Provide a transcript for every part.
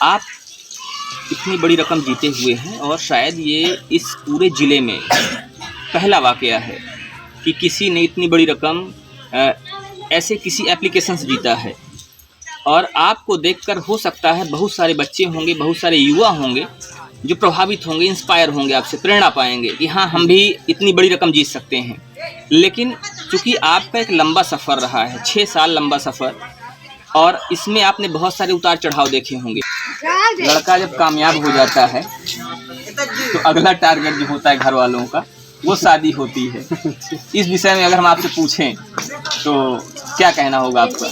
आप इतनी बड़ी रकम जीते हुए हैं और शायद ये इस पूरे ज़िले में पहला वाक़या है कि किसी ने इतनी बड़ी रकम ऐसे किसी एप्लीकेशन से जीता है। और आपको देखकर हो सकता है बहुत सारे बच्चे होंगे, बहुत सारे युवा होंगे जो प्रभावित होंगे, इंस्पायर होंगे, आपसे प्रेरणा पाएंगे कि हाँ, हम भी इतनी बड़ी रकम जीत सकते हैं। लेकिन चूँकि आपका एक लंबा सफ़र रहा है, 6 साल लंबा सफ़र, और इसमें आपने बहुत सारे उतार चढ़ाव देखे होंगे। लड़का जब कामयाब हो जाता है तो अगला टारगेट जो होता है घर वालों का, वो शादी होती है। इस विषय में अगर हम आपसे पूछें तो क्या कहना होगा आपका?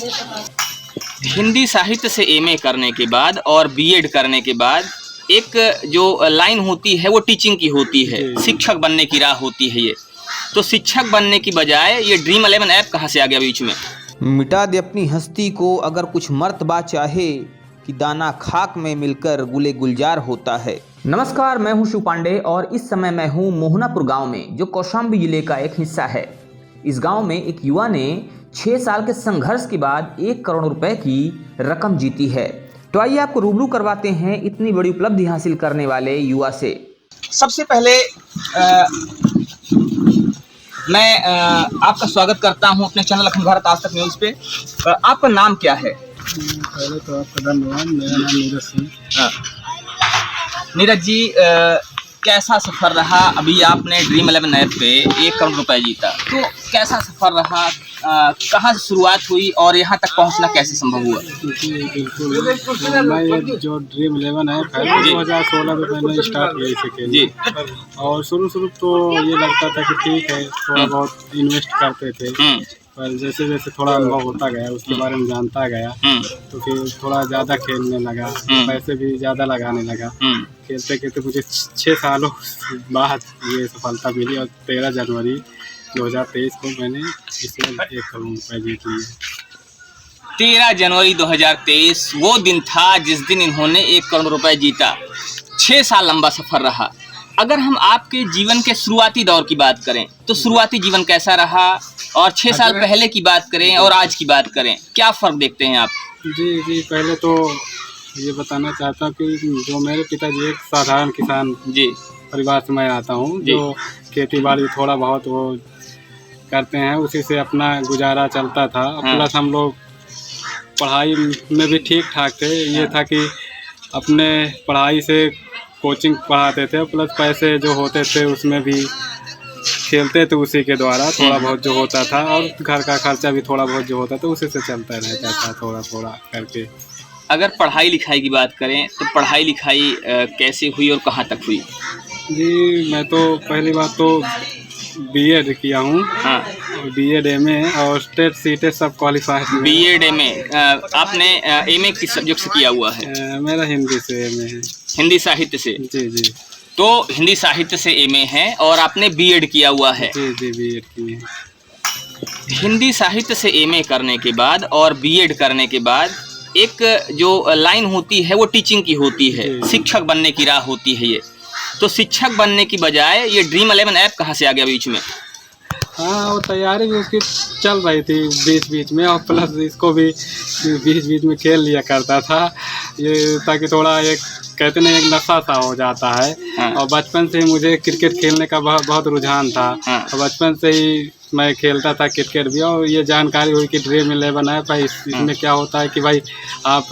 हिंदी साहित्य से एमए करने के बाद और बीएड करने के बाद एक जो लाइन होती है वो टीचिंग की होती है, शिक्षक बनने की राह होती है ये। तो शिक्षक बनने की बजाय ये ड्रीम 11 ऐप कहाँ से आ गया बीच में? मिटा दे अपनी हस्ती को अगर कुछ मर्तबा चाहे कि दाना खाक में मिलकर गुले गुलजार होता है। नमस्कार, मैं हूं शिव पांडे और इस समय मैं हूं मोहनापुर गांव में, जो कौशाम्बी जिले का एक हिस्सा है। इस गांव में एक युवा ने 6 साल के संघर्ष के बाद 1 करोड़ रुपए की रकम जीती है। तो आइए आपको रूबरू करवाते हैं इतनी बड़ी उपलब्धि हासिल करने वाले युवा से। सबसे पहले मैं आपका स्वागत करता हूं अपने चैनल अखंड भारत आज तक न्यूज़ पे। आपका नाम क्या है? पहले तो आपका धन्यवाद। मेरा नाम नीरज सिंह। हाँ, नीरज जी, कैसा सफ़र रहा? अभी आपने ड्रीम 11 ऐप पे 1 करोड़ रुपए जीता, तो कैसा सफ़र रहा? कहाँ से शुरुआत हुई और यहाँ तक पहुँचना कैसे संभव हुआ? जी बिल्कुल, मैं ये जो ड्रीम 11 ऐप है 2016 में मैंने स्टार्ट किया इसे खेलना जी। और शुरू तो ये लगता था कि ठीक है, थोड़ा बहुत इन्वेस्ट करते थे, पर जैसे जैसे थोड़ा अनुभव होता गया, उसके बारे में जानता गया, तो फिर थोड़ा ज़्यादा खेलने लगा, पैसे भी ज़्यादा लगाने लगा। खेलते खेलते मुझे 6 सालों बाद ये सफलता मिली और 13 जनवरी 2023 को मैंने इसमें 1 करोड़ रुपये जीत लिए। 13 जनवरी 2023 वो दिन था जिस दिन इन्होंने 1 करोड़ रुपए जीता। 6 साल लंबा सफ़र रहा। अगर हम आपके जीवन के शुरुआती दौर की बात करें तो शुरुआती जीवन कैसा रहा, और 6 साल पहले की बात करें और आज की बात करें, क्या फ़र्क देखते हैं आप? जी, पहले तो ये बताना चाहता हूँ कि जो मेरे पिताजी एक साधारण किसान जी परिवार से मैं आता हूँ, जो खेती बाड़ी थोड़ा बहुत वो करते हैं, उसी से अपना गुजारा चलता था। प्लस हम लोग पढ़ाई में भी ठीक ठाक थे। ये था कि अपने पढ़ाई से कोचिंग पढ़ाते थे, प्लस पैसे जो होते थे उसमें भी खेलते थे, उसी के द्वारा थोड़ा बहुत जो होता था, और घर का खर्चा भी थोड़ा बहुत जो होता था उसी से चलता रहता था थोड़ा थोड़ा करके। अगर पढ़ाई लिखाई की बात करें तो पढ़ाई लिखाई कैसे हुई और कहाँ तक हुई? जी, मैं तो पहली बात तो बीएड किया हूँ। हाँ, बीएड एमए और स्टेट सीटेट सब क्वालिफाइड। बीएड एमए आपने एमए किस सब्जेक्ट से किया हुआ है? मेरा हिंदी से एमए है। हिंदी साहित्य से? जी। तो हिंदी साहित्य से एमए है और आपने बीएड किया हुआ है? जी बीएड की है। हिंदी साहित्य से एमए करने के बाद और बीएड करने के बाद एक जो लाइन होती है वो टीचिंग की होती है, शिक्षक बनने की राह होती है ये। तो शिक्षक बनने की बजाय ये ड्रीम 11 ऐप कहाँ से आ गया बीच में? हाँ, वो तैयारी भी उसकी चल रही थी बीच में, और प्लस इसको भी बीच में खेल लिया करता था ये, ताकि थोड़ा एक कहते नहीं एक नशा सा हो जाता है। हाँ। और बचपन से ही मुझे क्रिकेट खेलने का बहुत रुझान था। हाँ। और बचपन से ही मैं खेलता था क्रिकेट भी, और ये जानकारी हुई कि ड्रीम 11 है भाई, इसमें क्या होता है कि भाई आप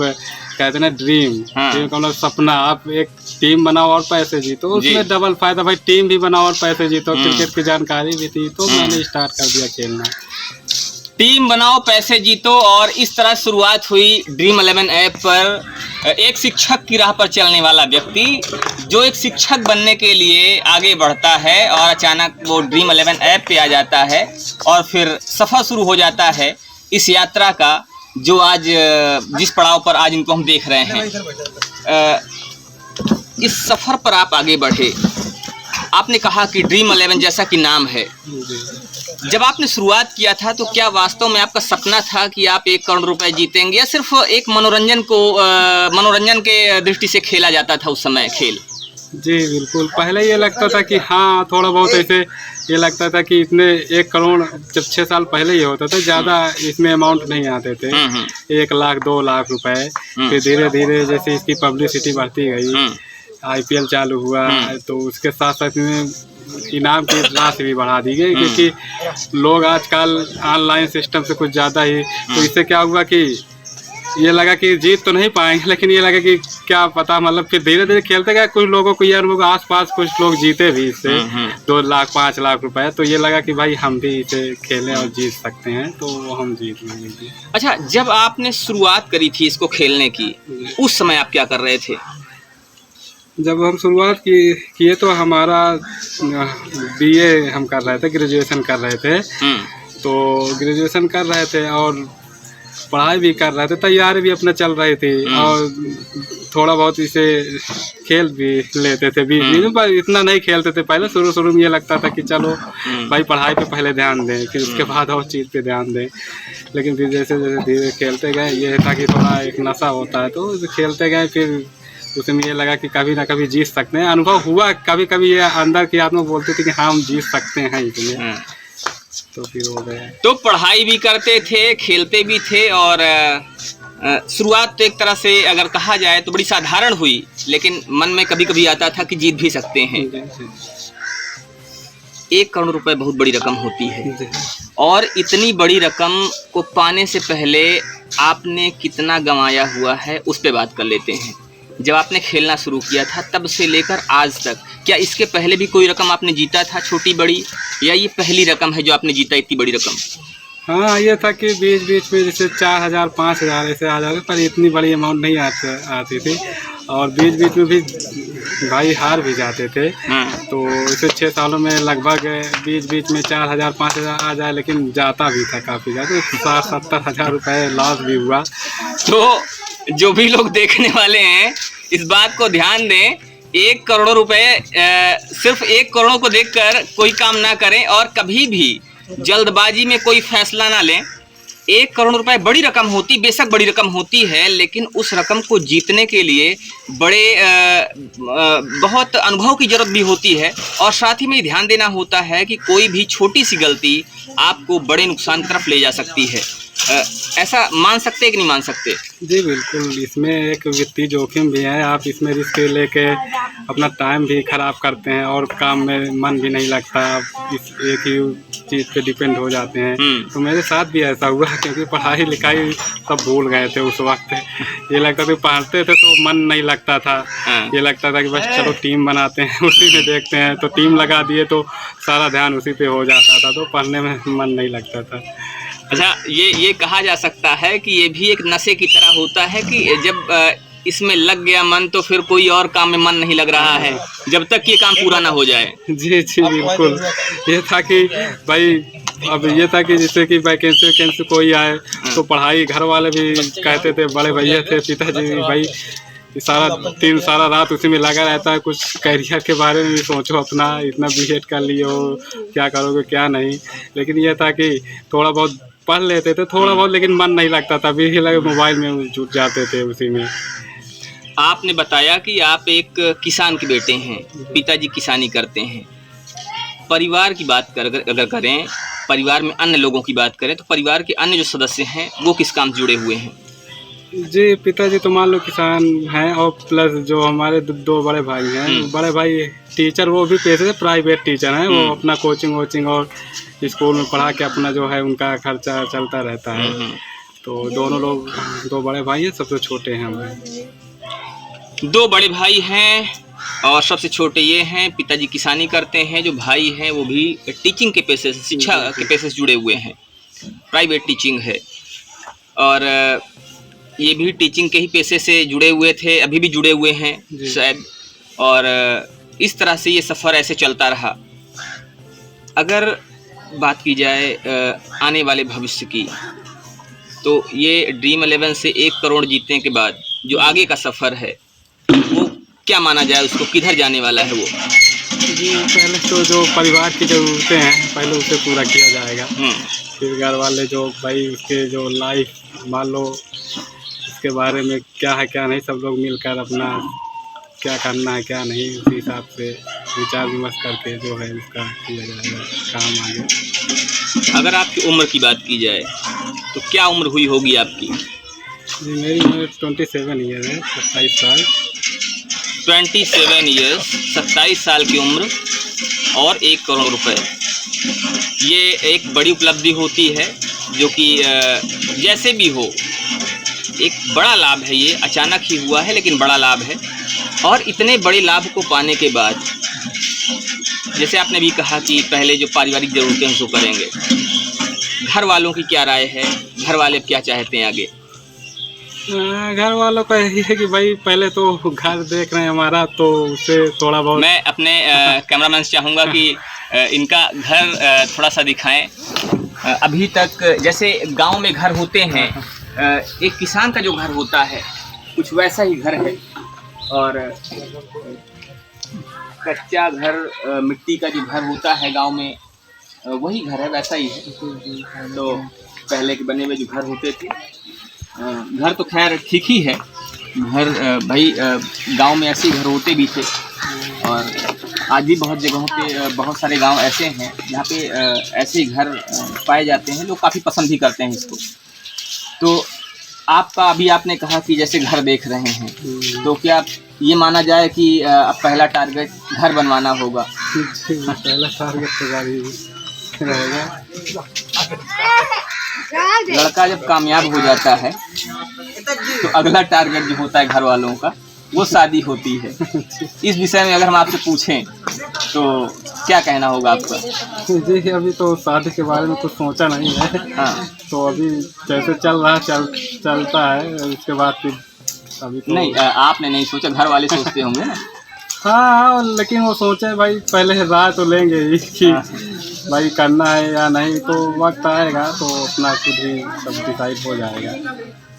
कहते ना ड्रीम का मतलब सपना, आप एक टीम बनाओ और पैसे जीतो, उसमें डबल फायदा भाई, टीम भी बनाओ और पैसे जीतो। क्रिकेट की जानकारी भी थी तो मैंने स्टार्ट कर दिया खेलना। टीम बनाओ पैसे जीतो, और इस तरह शुरुआत हुई ड्रीम 11 ऐप पर। एक शिक्षक की राह पर चलने वाला व्यक्ति जो एक शिक्षक बनने के लिए आगे बढ़ता है और अचानक वो ड्रीम 11 ऐप पे आ जाता है, और फिर सफ़र शुरू हो जाता है इस यात्रा का, जो आज जिस पड़ाव पर आज इनको हम देख रहे हैं। इस सफ़र पर आप आगे बढ़े, आपने कहा कि ड्रीम 11 जैसा कि नाम है। जब आपने शुरुआत किया था तो क्या वास्तव में आपका सपना था कि आप 1 करोड़ रुपए जीतेंगे, या सिर्फ एक मनोरंजन के दृष्टि से खेला जाता था उस समय खेल? जी बिल्कुल, पहले ये लगता था कि हाँ थोड़ा बहुत ऐसे ये लगता था कि इतने 1 करोड़ जब 6 साल पहले ये होता था, ज़्यादा इसमें अमाउंट नहीं आते थे, 1 लाख 2 लाख रुपए। फिर धीरे धीरे जैसे इसकी पब्लिसिटी बढ़ती गई, IPL चालू हुआ, तो उसके साथ साथ में इनाम की राशि भी बढ़ा दी गई, क्योंकि लोग आजकल ऑनलाइन सिस्टम से कुछ ज़्यादा ही, तो इससे क्या हुआ कि ये लगा कि जीत तो नहीं पाएंगे, लेकिन ये लगा कि क्या पता, मतलब फिर धीरे धीरे खेलते गए, कुछ लोगों को, यार लोग आसपास कुछ लोग जीते भी इससे 2 लाख 5 लाख रुपए, तो ये लगा कि भाई हम भी इसे खेलें और जीत सकते हैं, तो हम जीत लेंगे। अच्छा, जब आपने शुरुआत करी थी इसको खेलने की, उस समय आप क्या कर रहे थे? जब हम शुरुआत किए तो हमारा BA हम कर रहे थे, ग्रेजुएशन कर रहे थे, तो ग्रेजुएशन कर रहे थे और पढ़ाई भी कर रहे थे, तैयारी भी अपना चल रही थी, और थोड़ा बहुत इसे खेल भी लेते थे बीच में, पर इतना नहीं खेलते थे पहले। शुरू में ये लगता था कि चलो भाई पढ़ाई पे पहले ध्यान दें, फिर उसके बाद और चीज़ पे ध्यान दें, लेकिन फिर जैसे जैसे धीरे खेलते गए, ये था कि थोड़ा एक नशा होता है, तो खेलते गए, फिर उसमें ये लगा कि कभी ना कभी जीत सकते हैं। अनुभव हुआ, कभी कभी ये अंदर की आत्मा बोलती थी कि हाँ हम जीत सकते हैं इसमें, तो फिर हो गया। तो पढ़ाई भी करते थे, खेलते भी थे, और शुरुआत तो एक तरह से अगर कहा जाए तो बड़ी साधारण हुई, लेकिन मन में कभी कभी आता था कि जीत भी सकते हैं। 1 करोड़ रुपए बहुत बड़ी रकम होती है, और इतनी बड़ी रकम को पाने से पहले आपने कितना गंवाया हुआ है, उस पे बात कर लेते हैं। जब आपने खेलना शुरू किया था तब से लेकर आज तक, क्या इसके पहले भी कोई रकम आपने जीता था, छोटी बड़ी, या ये पहली रकम है जो आपने जीता इतनी बड़ी रकम? हाँ, ये था कि बीच में जैसे 4000 5000 ऐसे आ जाते, पर इतनी बड़ी अमाउंट नहीं आती थी, और बीच में भी भाई हार भी जाते थे। तो इसे 6 सालों में लगभग बीच में 4000 5000 आ जाए, लेकिन जाता भी था काफ़ी ज़्यादा, 60-70 हज़ार रुपये लॉस भी हुआ। तो जो भी लोग देखने वाले हैं इस बात को ध्यान दें, 1 करोड़ रुपए, सिर्फ 1 करोड़ को देखकर कोई काम ना करें, और कभी भी जल्दबाजी में कोई फैसला ना लें। 1 करोड़ रुपए बड़ी रकम होती, बेशक बड़ी रकम होती है, लेकिन उस रकम को जीतने के लिए बहुत अनुभव की जरूरत भी होती है, और साथ ही में ध्यान देना होता है कि कोई भी छोटी सी गलती आपको बड़े नुकसान की तरफ ले जा सकती है। ऐसा मान सकते हैं कि नहीं मान सकते? जी बिल्कुल, इसमें एक वित्तीय जोखिम भी है, आप इसमें रिस्क लेके अपना टाइम भी ख़राब करते हैं, और काम में मन भी नहीं लगता, आप इस एक ही चीज़ पे डिपेंड हो जाते हैं। तो मेरे साथ भी ऐसा हुआ, क्योंकि पढ़ाई लिखाई सब भूल गए थे उस वक्त। ये लगता था पढ़ते थे तो मन नहीं लगता था, ये लगता था कि बस चलो टीम बनाते हैं, उसी में देखते हैं, तो टीम लगा दिए तो सारा ध्यान उसी पे हो जाता था, तो पढ़ने में मन नहीं लगता था। अच्छा, ये कहा जा सकता है कि ये भी एक नशे की तरह होता है कि जब इसमें लग गया मन, तो फिर कोई और काम में मन नहीं लग रहा है जब तक ये काम पूरा ना हो जाए। जी बिल्कुल, ये था कि भाई, अब ये था कि जैसे कि वैकेंसी कोई आए तो पढ़ाई, घर वाले भी कहते थे, बड़े भैया थे, पिताजी भी, भाई सारा रात उसी में लगा रहता है, कुछ कैरियर के बारे में भी सोचो अपना, इतना B.Ed कर लिए हो, क्या करोगे क्या नहीं। लेकिन ये था कि थोड़ा बहुत पढ़ लेते थे, थोड़ा बहुत, लेकिन मन नहीं लगता था, भी लगे मोबाइल में जुट जाते थे उसी में। आपने बताया कि आप एक किसान के बेटे हैं, पिताजी किसानी करते हैं। परिवार की बात अगर करें, परिवार में अन्य लोगों की बात करें, तो परिवार के अन्य जो सदस्य हैं वो किस काम से जुड़े हुए हैं? जी, पिताजी तो मान लो किसान हैं, और प्लस जो हमारे 2 बड़े भाई हैं, बड़े भाई टीचर, वो भी पेशे से प्राइवेट टीचर हैं, वो अपना कोचिंग और स्कूल में पढ़ा के अपना जो है उनका खर्चा चलता रहता है। तो दोनों लोग, 2 बड़े भाई हैं, सबसे छोटे हैं हम। 2 बड़े भाई हैं और सबसे छोटे ये हैं। पिताजी किसानी करते हैं, जो भाई हैं वो भी टीचिंग के पेशे से, शिक्षा के पेशे से जुड़े हुए हैं, प्राइवेट टीचिंग है, और ये भी टीचिंग के ही पेशे से जुड़े हुए थे, अभी भी जुड़े हुए हैं शायद, और इस तरह से ये सफ़र ऐसे चलता रहा। अगर बात की जाए आने वाले भविष्य की, तो ये ड्रीम 11 से 1 करोड़ जीतने के बाद जो आगे का सफ़र है वो क्या माना जाए, उसको किधर जाने वाला है वो? जी, पहले तो जो परिवार की ज़रूरतें हैं पहले उसे पूरा किया जाएगा, फिर घर वाले जो भाई उसके जो लाइफ मान लो उसके बारे में क्या है क्या नहीं, सब लोग मिलकर अपना क्या करना है क्या नहीं, उसी हिसाब से विचार विमर्श करके जो है उसका किया जाएगा काम आगे। अगर आपकी उम्र की बात की जाए तो क्या उम्र हुई होगी आपकी? जी मेरी उम्र 27 ईयर है, 27 साल। 27 ईयर्स, 27 साल की उम्र और 1 करोड़ रुपए, ये एक बड़ी उपलब्धि होती है जो कि जैसे भी हो एक बड़ा लाभ है। ये अचानक ही हुआ है लेकिन बड़ा लाभ है। और इतने बड़े लाभ को पाने के बाद जैसे आपने भी कहा कि पहले जो पारिवारिक ज़रूरतें हैं उसको करेंगे, घर वालों की क्या राय है? घर वाले क्या चाहते हैं आगे? घर वालों का यही है कि भाई पहले तो घर देख रहे हैं हमारा, तो उससे थोड़ा बहुत मैं अपने कैमरामैन से चाहूँगा कि इनका घर थोड़ा सा दिखाएं। अभी तक जैसे गांव में घर होते हैं, एक किसान का जो घर होता है कुछ वैसा ही घर है। और कच्चा घर, मिट्टी का जो घर होता है गांव में, वही घर है, वैसा ही है। तो पहले के बने हुए जो घर होते थे, घर तो खैर ठीक ही है। घर भाई गांव में ऐसे घर होते भी थे। और आज भी बहुत जगहों पे बहुत सारे गांव ऐसे हैं जहाँ पे ऐसे ही घर पाए जाते हैं। लोग काफ़ी पसंद भी करते हैं इसको। तो आपका अभी आपने कहा कि जैसे घर देख रहे हैं, तो क्या ये माना जाए कि अब पहला टारगेट घर बनवाना होगा? पहला टारगेट तो गाड़ी रहेगा। लड़का जब कामयाब हो जाता है तो अगला टारगेट जो होता है घर वालों का वो शादी होती है। इस विषय में अगर हम आपसे पूछें तो क्या कहना होगा आपका? जी अभी तो शादी के बारे में कुछ सोचा नहीं है। हाँ, तो अभी जैसे चल रहा चलता है, उसके बाद फिर अभी तो नहीं आपने नहीं सोचा, घर वाले सोचते होंगे ना? हाँ, लेकिन वो सोचे भाई पहले राय तो लेंगे ही कि भाई करना है या नहीं। तो वक्त आएगा तो अपना खुद ही सब डिसाइड हो जाएगा,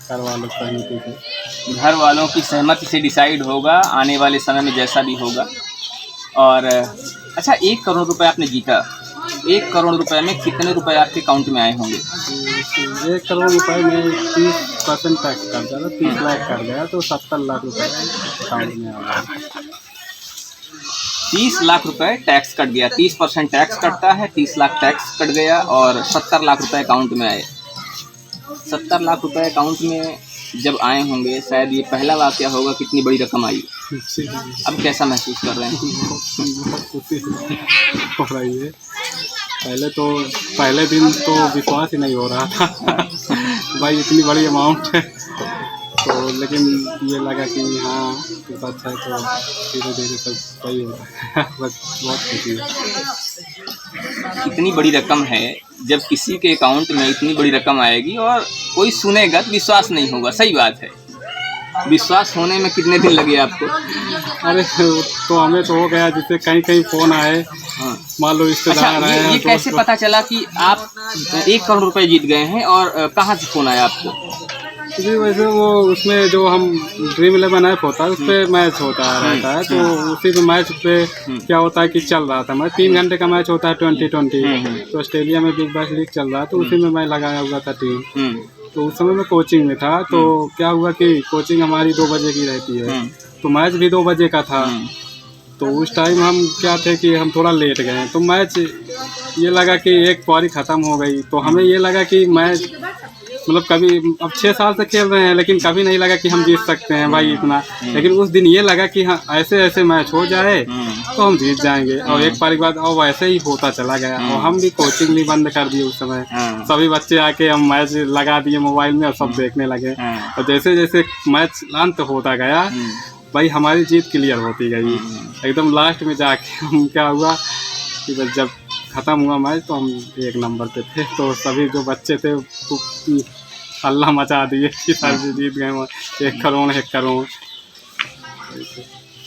घर वालों की सहमति से। घर वालों की सहमति से डिसाइड होगा आने वाले समय में जैसा भी होगा। और अच्छा, 1 करोड़ रुपए आपने जीता, 1 करोड़ रुपए में कितने रुपए आपके अकाउंट में आए होंगे? 1 करोड़ रुपए में 30% टैक्स कर दिया, 30 लाख कर गया, तो 70 लाख रुपए अकाउंट में आ गया। 30 लाख रुपए टैक्स कट गया, 30% टैक्स कटता है, 30 लाख टैक्स कट गया और 70 लाख रुपए अकाउंट में आए। 70 लाख रुपए अकाउंट में जब आए होंगे, शायद ये पहला वाक़या होगा कितनी बड़ी रकम आई। अब कैसा महसूस कर रहे हैं? बहुत खुशी हो रही है। पहले दिन तो विश्वास ही नहीं हो रहा था भाई इतनी बड़ी अमाउंट है। तो लेकिन ये लगा कि हाँ कुछ अच्छा है, तो धीरे धीरे सब सही हो रहा है। बस बहुत खुशी है। इतनी बड़ी रकम है, जब किसी के अकाउंट में इतनी बड़ी रकम आएगी और कोई सुनेगा तो विश्वास नहीं होगा। सही बात है। विश्वास होने में कितने दिन लगे आपको? अरे तो हमें तो हो गया, जिससे कहीं कहीं फ़ोन आए, हाँ। मान लो रिश्तेदार अच्छा, आए। ये कैसे पता चला कि आप 1 करोड़ रुपए जीत गए हैं और कहाँ से फ़ोन आया आपको? जी वैसे वो उसमें जो हम ड्रीम 11 ऐप होता है उस पर मैच होता रहता है। तो उसी में मैच पे क्या होता है कि चल रहा था मैच, 3 घंटे का मैच होता है 2020। तो ऑस्ट्रेलिया में बिग बैश लीग चल रहा है, तो उसी में मैं लगाया हुआ था टीम। तो उस समय मैं कोचिंग में था। तो क्या हुआ कि कोचिंग हमारी 2 बजे की रहती है, तो मैच भी 2 बजे का था। तो उस टाइम हम क्या थे कि हम थोड़ा लेट गए, तो मैच ये लगा कि एक पारी ख़त्म हो गई। तो हमें ये लगा कि मैच मतलब कभी अब 6 साल से खेल रहे हैं, लेकिन कभी नहीं लगा कि हम जीत सकते हैं भाई इतना। लेकिन उस दिन ये लगा कि हाँ ऐसे ऐसे मैच हो जाए तो हम जीत जाएंगे। और एक पारी के बाद और वैसे ही होता चला गया। और हम भी कोचिंग भी बंद कर दिए उस समय। सभी बच्चे आके हम मैच लगा दिए मोबाइल में और सब देखने लगे। और जैसे जैसे मैच अंत होता गया भाई हमारी जीत क्लियर होती गई। एकदम लास्ट में जाके हम क्या हुआ कि बस जब ख़त्म हुआ मैच तो हम 1 नंबर पे थे। तो सभी जो बच्चे थे हल्ला मचा दिए कि सर जी जीत गए 1 करोड़ 1 करोड़।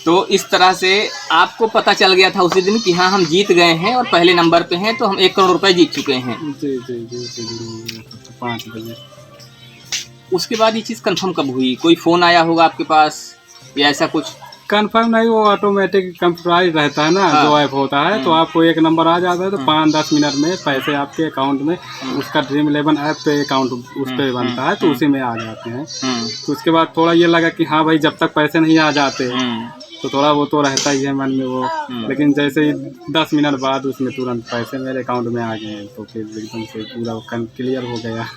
तो इस तरह से आपको पता चल गया था उसी दिन कि हाँ हम जीत गए हैं और पहले नंबर पे हैं, तो हम 1 करोड़ रुपए जीत चुके हैं। जी जी जी 5 बजे। उसके बाद ये चीज़ कंफर्म कब हुई? कोई फ़ोन आया होगा आपके पास या ऐसा कुछ? कंफर्म नहीं, वो ऑटोमेटिक कंप्यूटराइज रहता है ना। जो ऐप होता है तो आपको 1 नंबर आ जाता है, तो 5-10 मिनट में पैसे आपके अकाउंट में उसका ड्रीम 11 ऐप पे अकाउंट उस पर बनता है, तो उसी में आ जाते हैं। तो उसके बाद थोड़ा ये लगा कि हाँ भाई जब तक पैसे नहीं आ जाते तो थोड़ा वो तो रहता ही है मन में वो, लेकिन जैसे ही 10 मिनट बाद उसमें तुरंत पैसे मेरे अकाउंट में आ गए, तो फिर एकदम से पूरा क्लियर हो गया।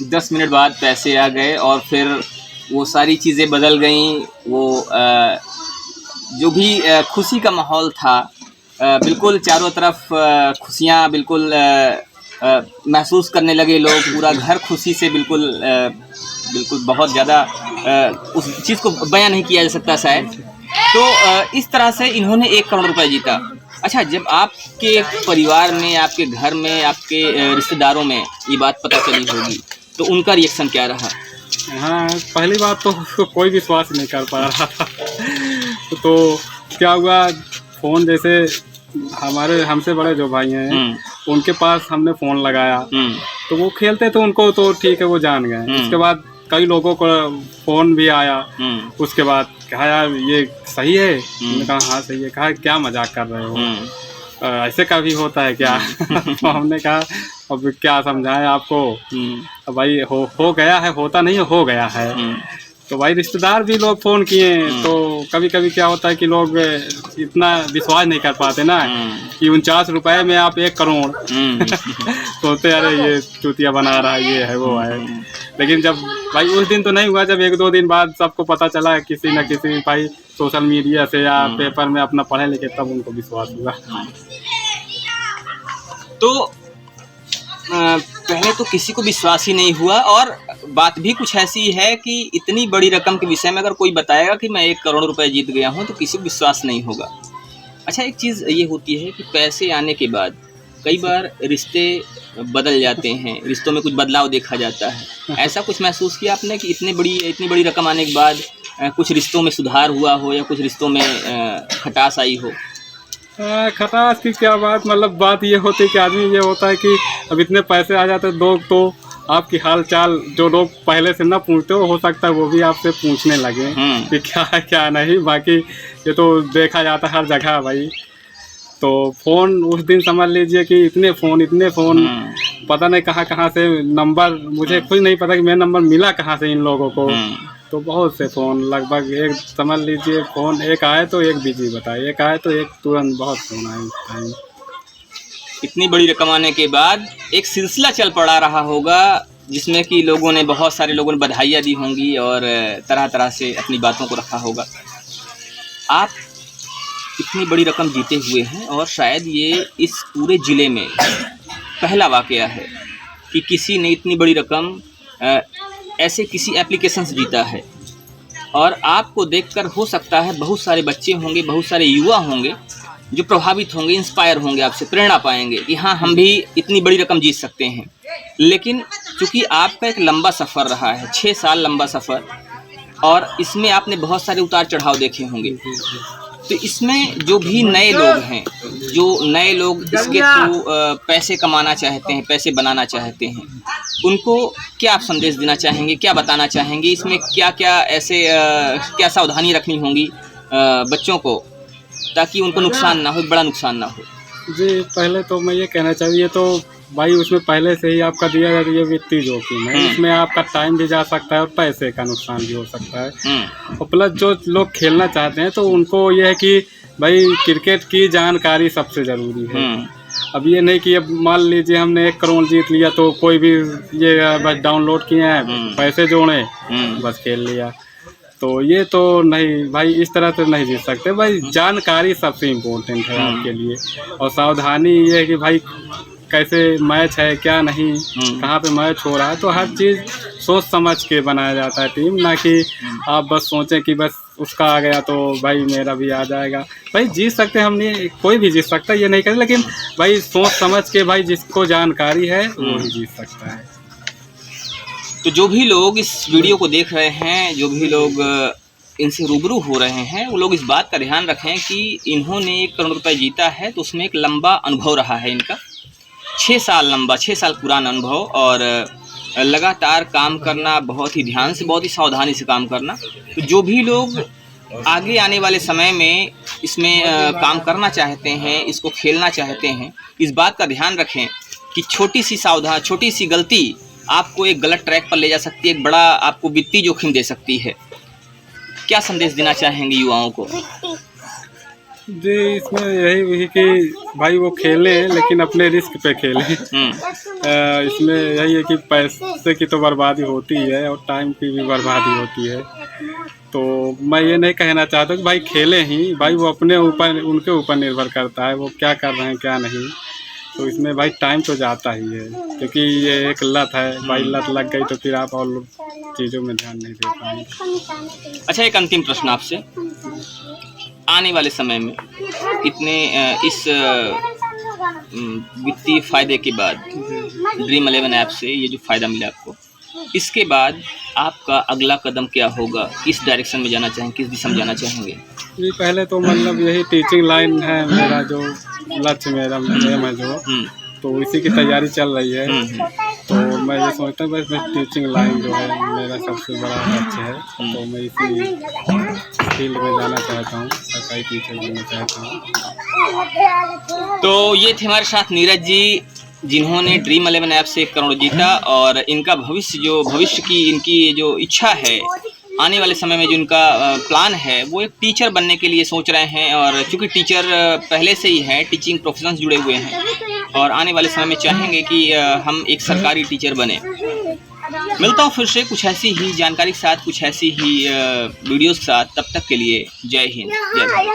10 मिनट बाद पैसे आ गए और फिर वो सारी चीज़ें बदल गईं। वो जो भी खुशी का माहौल था, बिल्कुल चारों तरफ खुशियाँ बिल्कुल महसूस करने लगे लोग। पूरा घर खुशी से बिल्कुल बिल्कुल बहुत ज़्यादा उस चीज़ को बयां नहीं किया जा सकता शायद। तो इस तरह से इन्होंने 1 करोड़ रुपए जीता। अच्छा, जब आपके परिवार में, आपके घर में, आपके रिश्तेदारों में ये बात पता चली होगी तो उनका रिएक्शन क्या रहा? हाँ, पहली बात तो कोई विश्वास नहीं कर पा रहा था। तो क्या हुआ, फ़ोन जैसे हमसे बड़े जो भाई हैं उनके पास हमने फ़ोन लगाया, तो वो खेलते थे, उनको तो ठीक है वो जान गए। उसके बाद कई लोगों को फ़ोन भी आया, उसके बाद कहा यार ये सही है, हमने कहा हाँ सही है। कहा क्या मजाक कर रहे हो, ऐसे का भी होता है क्या? तो हमने कहा अब क्या समझाएं आपको, अब भाई हो गया है, होता नहीं है, हो गया है। तो भाई रिश्तेदार भी लोग फ़ोन किए, तो कभी कभी क्या होता है कि लोग इतना विश्वास नहीं कर पाते ना कि 49 रुपए में आप 1 करोड़ सोचते अरे ये चूतिया बना रहा है, ये है वो है। लेकिन जब भाई उस दिन तो नहीं हुआ, जब 1-2 दिन बाद सबको पता चला किसी न किसी भाई सोशल मीडिया से या पेपर में अपना पढ़े लिखे, तब उनको विश्वास हुआ। तो पहले तो किसी को विश्वास ही नहीं हुआ, और बात भी कुछ ऐसी है कि इतनी बड़ी रकम के विषय में अगर कोई बताएगा कि मैं 1 करोड़ रुपए जीत गया हूं तो किसी को विश्वास नहीं होगा। अच्छा, एक चीज़ ये होती है कि पैसे आने के बाद कई बार रिश्ते बदल जाते हैं, रिश्तों में कुछ बदलाव देखा जाता है। ऐसा कुछ महसूस किया आपने कि इतनी बड़ी रकम आने के बाद कुछ रिश्तों में सुधार हुआ हो या कुछ रिश्तों में खटास आई हो? खटास की क्या बात, मतलब बात ये होती है कि आदमी ये होता है कि अब इतने पैसे आ जाते लोग तो आपकी हाल चाल जो लोग पहले से ना पूछते हो सकता है वो भी आपसे पूछने लगे कि क्या है क्या नहीं। बाकी ये तो देखा जाता है हर जगह भाई। तो फ़ोन उस दिन समझ लीजिए कि इतने फ़ोन पता नहीं कहाँ से नंबर, मुझे खुद नहीं पता कि मेरा नंबर मिला कहाँ से इन लोगों को। तो बहुत से फ़ोन, लगभग एक समझ लीजिए फ़ोन एक आए तो एक बिजी बताए, एक आए तो एक तुरंत, बहुत फ़ोन आए। इतनी बड़ी रकम आने के बाद एक सिलसिला चल पड़ा रहा होगा जिसमें कि बहुत सारे लोगों ने बधाइयाँ दी होंगी और तरह तरह से अपनी बातों को रखा होगा। आप इतनी बड़ी रकम जीते हुए हैं और शायद ये इस पूरे ज़िले में पहला वाक़या है कि किसी ने इतनी बड़ी रकम ऐसे किसी एप्लीकेशन से जीता है। और आपको देखकर हो सकता है बहुत सारे बच्चे होंगे, बहुत सारे युवा होंगे जो प्रभावित होंगे, इंस्पायर होंगे, आपसे प्रेरणा पाएंगे कि हाँ हम भी इतनी बड़ी रकम जीत सकते हैं। लेकिन चूँकि आपका एक लंबा सफ़र रहा है, 6 साल लंबा सफ़र, और इसमें आपने बहुत सारे उतार चढ़ाव देखे होंगे। तो इसमें जो भी नए लोग हैं, जो नए लोग इसके थ्रू पैसे कमाना चाहते हैं, पैसे बनाना चाहते हैं, उनको क्या आप संदेश देना चाहेंगे, क्या बताना चाहेंगे? इसमें क्या क्या ऐसे क्या सावधानी रखनी होंगी बच्चों को ताकि उनको नुकसान ना हो, बड़ा नुकसान ना हो? जी, पहले तो मैं ये कहना चाहिए तो भाई उसमें पहले से ही आपका दिया जाता है ये वित्तीय जोखिम है। इसमें आपका टाइम भी जा सकता है और पैसे का नुकसान भी हो सकता है। और प्लस जो लोग खेलना चाहते हैं तो उनको ये है कि भाई क्रिकेट की जानकारी सबसे ज़रूरी है। अब ये नहीं कि अब मान लीजिए हमने 1 करोड़ जीत लिया तो कोई भी ये बस डाउनलोड किए हैं, पैसे जोड़े, बस खेल लिया। तो ये तो नहीं भाई, इस तरह से नहीं जीत सकते भाई। जानकारी सबसे इम्पोर्टेंट है आपके लिए, और सावधानी ये है कि भाई कैसे मैच है क्या नहीं, कहाँ पे मैच हो रहा है। तो हर चीज़ सोच समझ के बनाया जाता है टीम, ना कि आप बस सोचें कि बस उसका आ गया तो भाई मेरा भी आ जाएगा। भाई जीत सकते हैं, हमने कोई भी जीत सकता है ये नहीं करें, लेकिन भाई सोच समझ के भाई जिसको जानकारी है वो ही जीत सकता है। तो जो भी लोग इस वीडियो को देख रहे हैं, जो भी लोग इनसे रूबरू हो रहे हैं, वो लोग इस बात का ध्यान रखें कि इन्होंने 1 करोड़ रुपए जीता है तो उसमें एक लंबा अनुभव रहा है इनका, 6 साल पुराना अनुभव, और लगातार काम करना, बहुत ही ध्यान से, बहुत ही सावधानी से काम करना। तो जो भी लोग आगे आने वाले समय में इसमें काम करना चाहते हैं, इसको खेलना चाहते हैं, इस बात का ध्यान रखें कि छोटी सी गलती आपको एक गलत ट्रैक पर ले जा सकती है, एक बड़ा आपको वित्तीय जोखिम दे सकती है। क्या संदेश देना चाहेंगे युवाओं को? जी, इसमें यही हुई कि भाई वो खेले लेकिन अपने रिस्क पे खेले। इसमें यही है कि पैसे की तो बर्बादी होती है और टाइम की भी बर्बादी होती है। तो मैं ये नहीं कहना चाहता कि भाई खेले ही, भाई वो अपने ऊपर, उनके ऊपर निर्भर करता है वो क्या कर रहे हैं क्या नहीं। तो इसमें भाई टाइम तो जाता ही है, क्योंकि ये एक लत है भाई, लत लग गई तो फिर आप और चीज़ों में ध्यान नहीं दे पाएंगे। अच्छा, एक अंतिम प्रश्न आपसे, आने वाले समय में इतने इस वित्तीय फायदे के बाद, ड्रीम 11 ऐप से ये जो फ़ायदा मिला आपको, इसके बाद आपका अगला कदम क्या होगा? किस डायरेक्शन में जाना चाहेंगे, किस दिशा में जाना चाहेंगे? जी, पहले तो मतलब यही टीचिंग लाइन है मेरा, जो लक्ष्य मेरा एम है जो, तो इसी की तैयारी चल रही है। तो मैं ये सोचता हूँ बस मैं टीचिंग लाइन जो है मेरा सबसे बड़ा लक्ष्य है। तो मैं इसी फील्ड में जाना चाहता हूँ, सरकारी टीचर बनना चाहता हूँ। तो ये थे हमारे साथ नीरज जी, जिन्होंने ड्रीम 11 ऐप से 1 करोड़ जीता, और इनका भविष्य की इनकी जो इच्छा है, आने वाले समय में जो इनका प्लान है, वो एक टीचर बनने के लिए सोच रहे हैं। और चूँकि टीचर पहले से ही हैं, टीचिंग प्रोफेशन जुड़े हुए हैं, और आने वाले समय में चाहेंगे कि हम एक सरकारी टीचर बने। मिलता हूँ फिर से कुछ ऐसी ही जानकारी के साथ, कुछ ऐसी ही वीडियोज़ के साथ। तब तक के लिए जय हिंद, जय भारत।